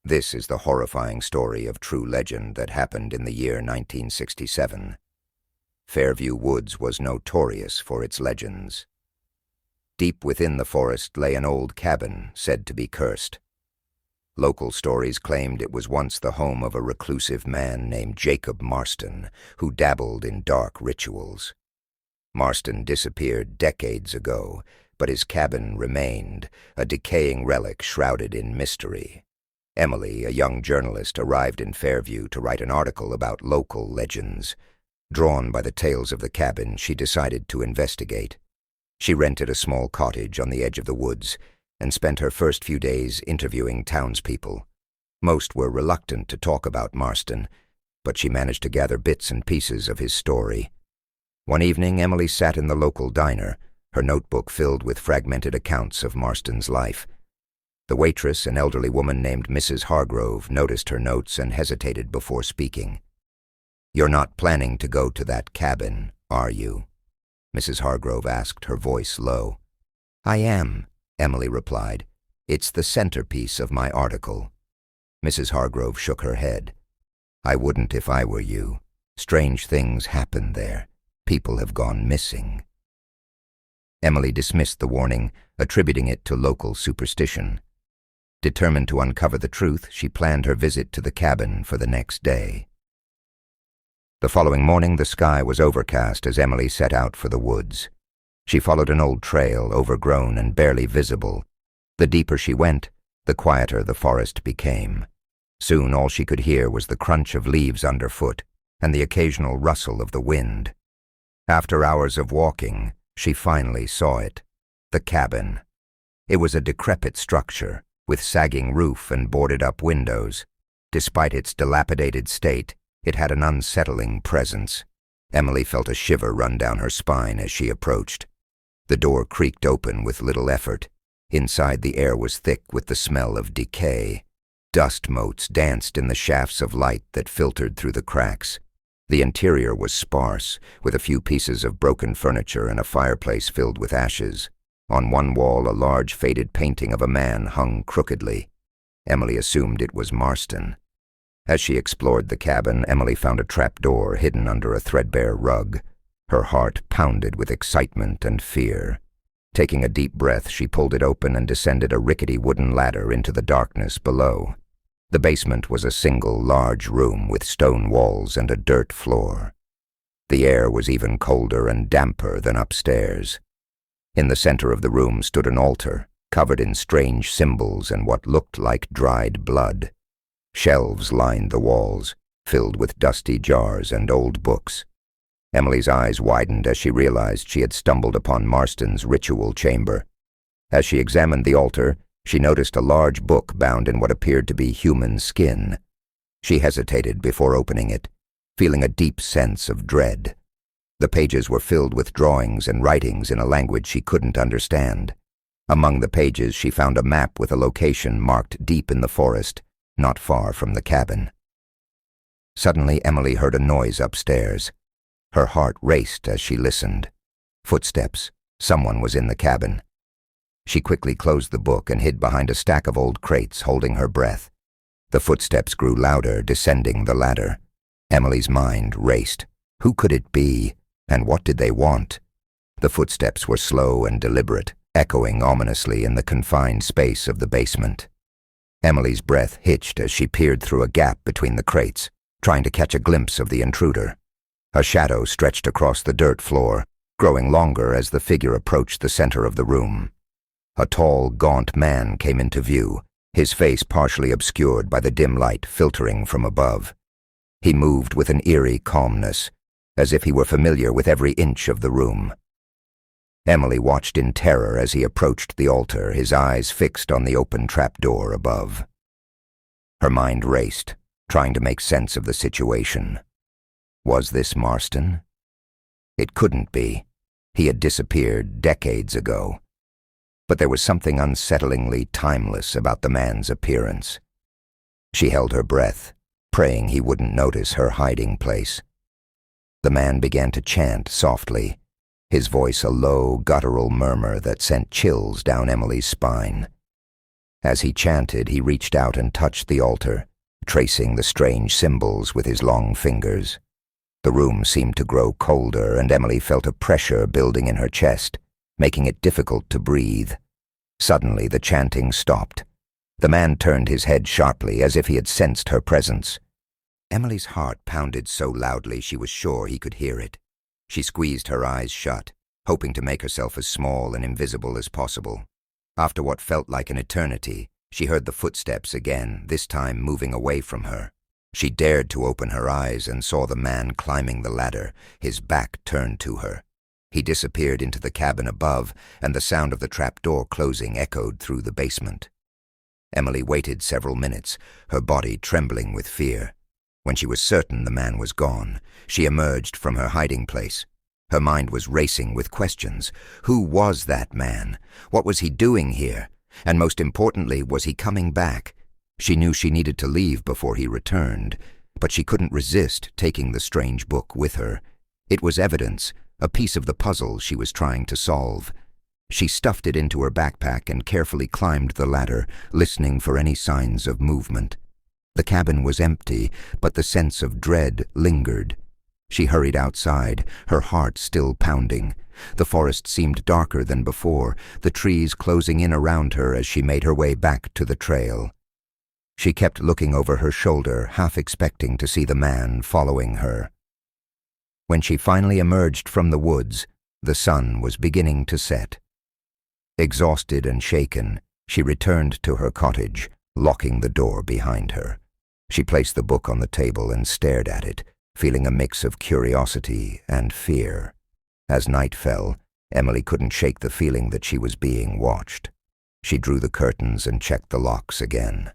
This is the horrifying story of true legend that happened in the year 1967. Fairview Woods was notorious for its legends. Deep within the forest lay an old cabin said to be cursed. Local stories claimed it was once the home of a reclusive man named Jacob Marston, who dabbled in dark rituals. Marston disappeared decades ago, but his cabin remained, a decaying relic shrouded in mystery. Emily, a young journalist, arrived in Fairview to write an article about local legends. Drawn by the tales of the cabin, she decided to investigate. She rented a small cottage on the edge of the woods and spent her first few days interviewing townspeople. Most were reluctant to talk about Marston, but she managed to gather bits and pieces of his story. One evening, Emily sat in the local diner, her notebook filled with fragmented accounts of Marston's life. The waitress, an elderly woman named Mrs. Hargrove, noticed her notes and hesitated before speaking. "You're not planning to go to that cabin, are you?" Mrs. Hargrove asked, her voice low. "I am," Emily replied. "It's the centerpiece of my article." Mrs. Hargrove shook her head. "I wouldn't if I were you. Strange things happen there. People have gone missing." Emily dismissed the warning, attributing it to local superstition. Determined to uncover the truth, she planned her visit to the cabin for the next day. The following morning, the sky was overcast as Emily set out for the woods. She followed an old trail, overgrown and barely visible. The deeper she went, the quieter the forest became. Soon all she could hear was the crunch of leaves underfoot and the occasional rustle of the wind. After hours of walking, she finally saw it, the cabin. It was a decrepit structure, with sagging roof and boarded-up windows. Despite its dilapidated state, it had an unsettling presence. Emily felt a shiver run down her spine as she approached. The door creaked open with little effort. Inside, the air was thick with the smell of decay. Dust motes danced in the shafts of light that filtered through the cracks. The interior was sparse, with a few pieces of broken furniture and a fireplace filled with ashes. On one wall, a large faded painting of a man hung crookedly. Emily assumed it was Marston. As she explored the cabin, Emily found a trapdoor hidden under a threadbare rug. Her heart pounded with excitement and fear. Taking a deep breath, she pulled it open and descended a rickety wooden ladder into the darkness below. The basement was a single large room with stone walls and a dirt floor. The air was even colder and damper than upstairs. In the center of the room stood an altar, covered in strange symbols and what looked like dried blood. Shelves lined the walls, filled with dusty jars and old books. Emily's eyes widened as she realized she had stumbled upon Marston's ritual chamber. As she examined the altar, she noticed a large book bound in what appeared to be human skin. She hesitated before opening it, feeling a deep sense of dread. The pages were filled with drawings and writings in a language she couldn't understand. Among the pages, she found a map with a location marked deep in the forest, not far from the cabin. Suddenly, Emily heard a noise upstairs. Her heart raced as she listened. Footsteps. Someone was in the cabin. She quickly closed the book and hid behind a stack of old crates, holding her breath. The footsteps grew louder, descending the ladder. Emily's mind raced. Who could it be? And what did they want? The footsteps were slow and deliberate, echoing ominously in the confined space of the basement. Emily's breath hitched as she peered through a gap between the crates, trying to catch a glimpse of the intruder. A shadow stretched across the dirt floor, growing longer as the figure approached the center of the room. A tall, gaunt man came into view, his face partially obscured by the dim light filtering from above. He moved with an eerie calmness, as if he were familiar with every inch of the room. Emily watched in terror as he approached the altar, his eyes fixed on the open trapdoor above. Her mind raced, trying to make sense of the situation. Was this Marston? It couldn't be. He had disappeared decades ago. But there was something unsettlingly timeless about the man's appearance. She held her breath, praying he wouldn't notice her hiding place. The man began to chant softly, his voice a low, guttural murmur that sent chills down Emily's spine. As he chanted, he reached out and touched the altar, tracing the strange symbols with his long fingers. The room seemed to grow colder, and Emily felt a pressure building in her chest, making it difficult to breathe. Suddenly, the chanting stopped. The man turned his head sharply, as if he had sensed her presence. Emily's heart pounded so loudly she was sure he could hear it. She squeezed her eyes shut, hoping to make herself as small and invisible as possible. After what felt like an eternity, she heard the footsteps again, this time moving away from her. She dared to open her eyes and saw the man climbing the ladder, his back turned to her. He disappeared into the cabin above, and the sound of the trapdoor closing echoed through the basement. Emily waited several minutes, her body trembling with fear. When she was certain the man was gone, she emerged from her hiding place. Her mind was racing with questions. Who was that man? What was he doing here? And most importantly, was he coming back? She knew she needed to leave before he returned, but she couldn't resist taking the strange book with her. It was evidence, a piece of the puzzle she was trying to solve. She stuffed it into her backpack and carefully climbed the ladder, listening for any signs of movement. The cabin was empty, but the sense of dread lingered. She hurried outside, her heart still pounding. The forest seemed darker than before, the trees closing in around her as she made her way back to the trail. She kept looking over her shoulder, half expecting to see the man following her. When she finally emerged from the woods, the sun was beginning to set. Exhausted and shaken, she returned to her cottage, locking the door behind her. She placed the book on the table and stared at it, feeling a mix of curiosity and fear. As night fell, Emily couldn't shake the feeling that she was being watched. She drew the curtains and checked the locks again.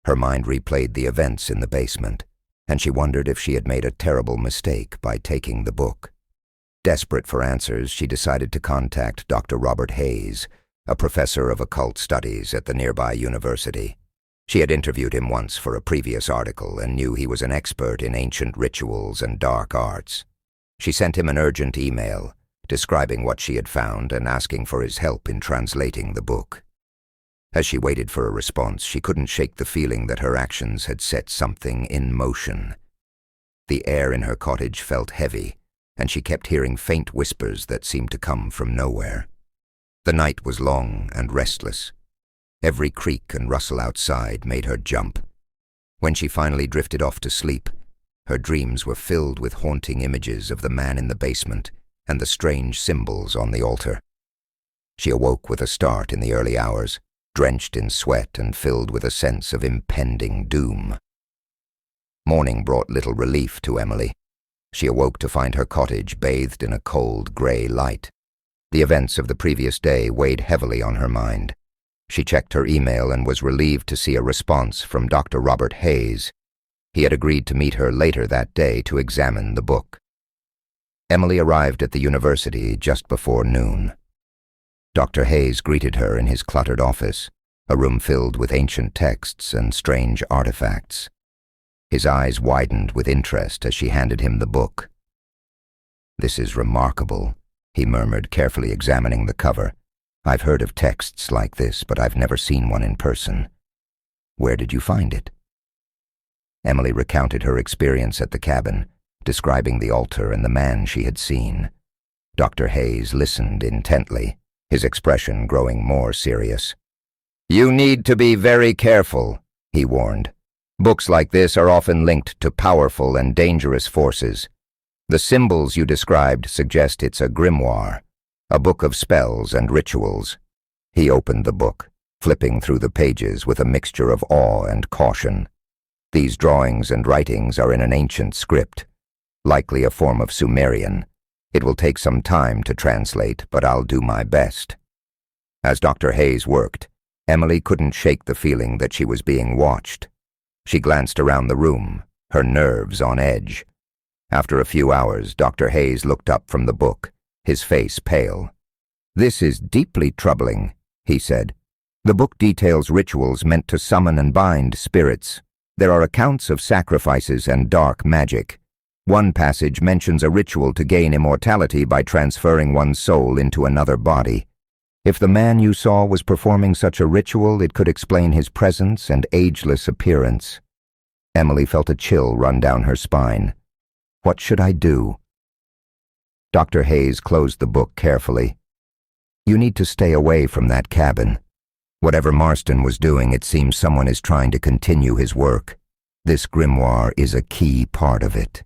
Her mind replayed the events in the basement, and she wondered if she had made a terrible mistake by taking the book. Desperate for answers, she decided to contact Dr. Robert Hayes, a professor of occult studies at the nearby university. She had interviewed him once for a previous article and knew he was an expert in ancient rituals and dark arts. She sent him an urgent email, describing what she had found and asking for his help in translating the book. As she waited for a response, she couldn't shake the feeling that her actions had set something in motion. The air in her cottage felt heavy, and she kept hearing faint whispers that seemed to come from nowhere. The night was long and restless. Every creak and rustle outside made her jump. When she finally drifted off to sleep, her dreams were filled with haunting images of the man in the basement and the strange symbols on the altar. She awoke with a start in the early hours, drenched in sweat and filled with a sense of impending doom. Morning brought little relief to Emily. She awoke to find her cottage bathed in a cold, grey light. The events of the previous day weighed heavily on her mind. She checked her email and was relieved to see a response from Dr. Robert Hayes. He had agreed to meet her later that day to examine the book. Emily arrived at the university just before noon. Dr. Hayes greeted her in his cluttered office, a room filled with ancient texts and strange artifacts. His eyes widened with interest as she handed him the book. "This is remarkable," he murmured, carefully examining the cover. "I've heard of texts like this, but I've never seen one in person. Where did you find it?" Emily recounted her experience at the cabin, describing the altar and the man she had seen. Dr. Hayes listened intently, his expression growing more serious. "You need to be very careful," he warned. "Books like this are often linked to powerful and dangerous forces. The symbols you described suggest it's a grimoire, a book of spells and rituals." He opened the book, flipping through the pages with a mixture of awe and caution. "These drawings and writings are in an ancient script, likely a form of Sumerian. It will take some time to translate, but I'll do my best." As Dr. Hayes worked, Emily couldn't shake the feeling that she was being watched. She glanced around the room, her nerves on edge. After a few hours, Dr. Hayes looked up from the book, his face pale. "This is deeply troubling," he said. "The book details rituals meant to summon and bind spirits. There are accounts of sacrifices and dark magic. One passage mentions a ritual to gain immortality by transferring one's soul into another body. If the man you saw was performing such a ritual, it could explain his presence and ageless appearance. Emily felt a chill run down her spine. What should I do? Dr. Hayes closed the book carefully. You need to stay away from that cabin. Whatever Marston was doing, it seems someone is trying to continue his work. This grimoire is a key part of it.